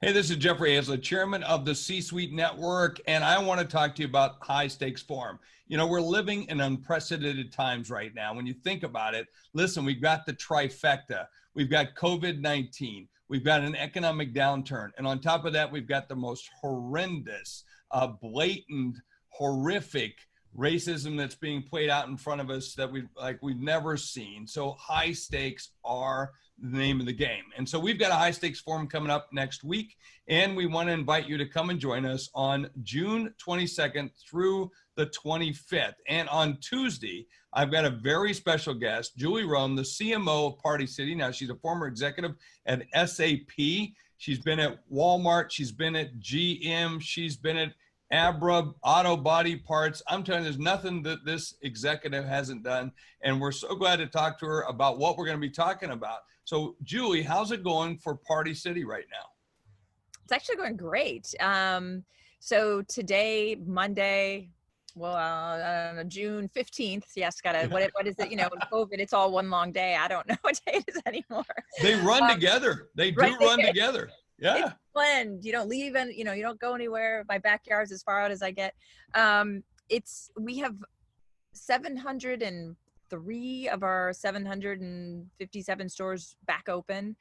Hey, this is Jeffrey Hayzlett, chairman of the C-Suite Network, and I want to talk to you about High Stakes Forum. You know, we're living in unprecedented times right now. When you think about it, listen, we've got the trifecta. We've got COVID-19. We've got an economic downturn. And on top of that, we've got the most horrendous, blatant, horrific racism that's being played out in front of us that we've never seen. So high stakes are the name of the game. And so we've got a high stakes forum coming up next week, and we want to invite you to come and join us on June 22nd through the 25th. And on Tuesday, I've got a very special guest, Julie Roehm, the CMO of Party City. Now, she's a former executive at SAP. She's been at Walmart. She's been at GM. She's been at Abra Auto Body Parts. I'm telling you, there's nothing that this executive hasn't done. And we're so glad to talk to her about what we're going to be talking about. So, Julie, how's it going for Party City right now? It's actually going great. So today, Monday, June 15th. Yes, what is it? You know, COVID, it's all one long day. I don't know what day it is anymore. They run together. They do run together. Yeah. It's blend. You don't leave and, you don't go anywhere. My backyard's as far out as I get. We have 703 of our 757 stores back open.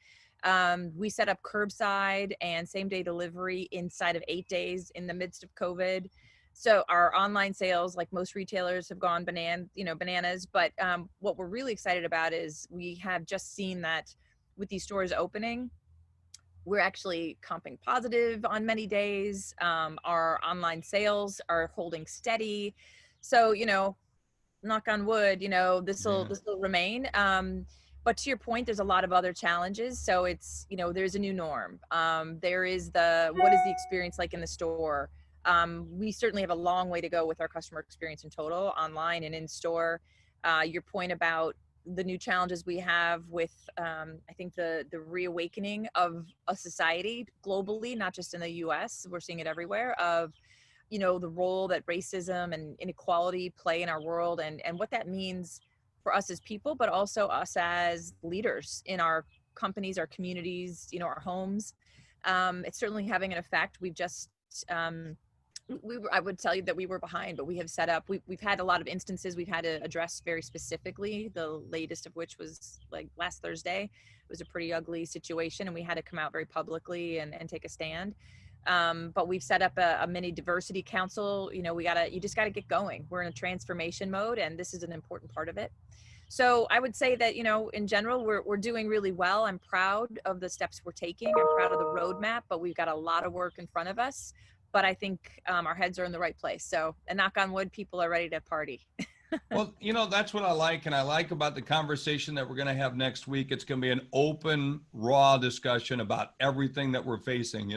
We set up curbside and same day delivery inside of 8 days in the midst of COVID. So our online sales, like most retailers, have gone bananas. But what we're really excited about is we have just seen that with these stores opening, we're actually comping positive on many days. Our online sales are holding steady. So, knock on wood, this will remain. But to your point, there's a lot of other challenges. So it's, there's a new norm. There is what is the experience like in the store? We certainly have a long way to go with our customer experience in total, online and in store. Your point about the new challenges we have with, I think the reawakening of a society globally, not just in the US, we're seeing it everywhere, of, the role that racism and inequality play in our world and what that means for us as people, but also us as leaders in our companies, our communities, our homes. It's certainly having an effect. We've just, I would tell you that we were behind, but we have set up, we've had a lot of instances we've had to address very specifically, the latest of which was like last Thursday. It was a pretty ugly situation and we had to come out very publicly and take a stand. But we've set up a mini diversity council. You just got to get going. We're in a transformation mode and this is an important part of it. So I would say that, in general, we're doing really well. I'm proud of the steps we're taking. I'm proud of the roadmap, but we've got a lot of work in front of us. But I think our heads are in the right place. So, and knock on wood, people are ready to party. Well, that's what I like. And I like about the conversation that we're going to have next week. It's going to be an open, raw discussion about everything that we're facing,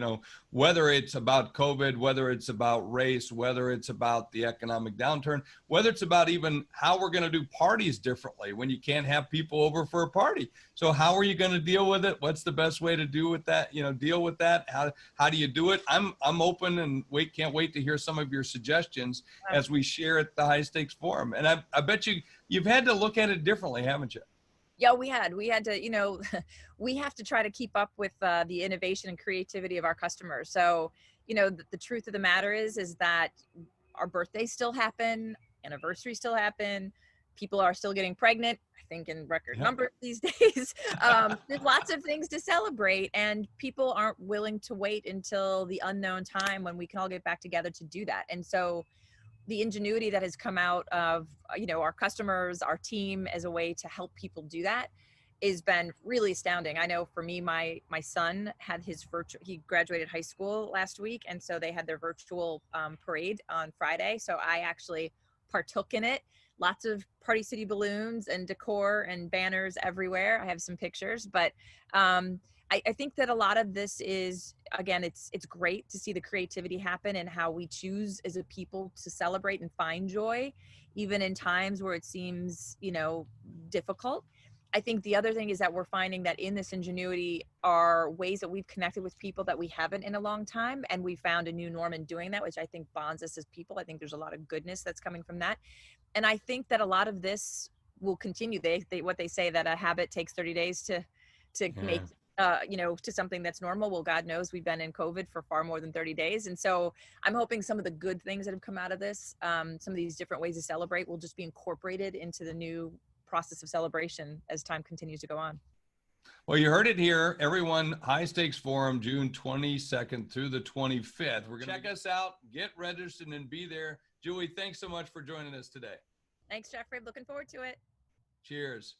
whether it's about COVID, whether it's about race, whether it's about the economic downturn, whether it's about even how we're going to do parties differently when you can't have people over for a party. So how are you going to deal with it? What's the best way to deal with that? Deal with that. How do you do it? I'm open and can't wait to hear some of your suggestions as we share at the High Stakes Forum. And I bet you've had to look at it differently, haven't you? Yeah, we had to, we have to try to keep up with the innovation and creativity of our customers. So, the truth of the matter is that our birthdays still happen, anniversaries still happen, people are still getting pregnant, I think in record numbers these days. There's lots of things to celebrate and people aren't willing to wait until the unknown time when we can all get back together to do that. And so the ingenuity that has come out of, our customers, our team as a way to help people do that has been really astounding. I know for me, my son had he graduated high school last week. And so they had their virtual parade on Friday. So I actually partook in it. Lots of Party City balloons and decor and banners everywhere. I have some pictures, but I think that a lot of this is, again, it's great to see the creativity happen and how we choose as a people to celebrate and find joy, even in times where it seems, difficult. I think the other thing is that we're finding that in this ingenuity are ways that we've connected with people that we haven't in a long time. And we found a new norm in doing that, which I think bonds us as people. I think there's a lot of goodness that's coming from that. And I think that a lot of this will continue. What they say that a habit takes 30 days to make to something that's normal. Well, God knows we've been in COVID for far more than 30 days. And so I'm hoping some of the good things that have come out of this, some of these different ways to celebrate, will just be incorporated into the new process of celebration as time continues to go on. Well, you heard it here. Everyone, High Stakes Forum, June 22nd through the 25th. We're going to check us out, get registered, and be there. Julie, thanks so much for joining us today. Thanks, Jeffrey. Looking forward to it. Cheers.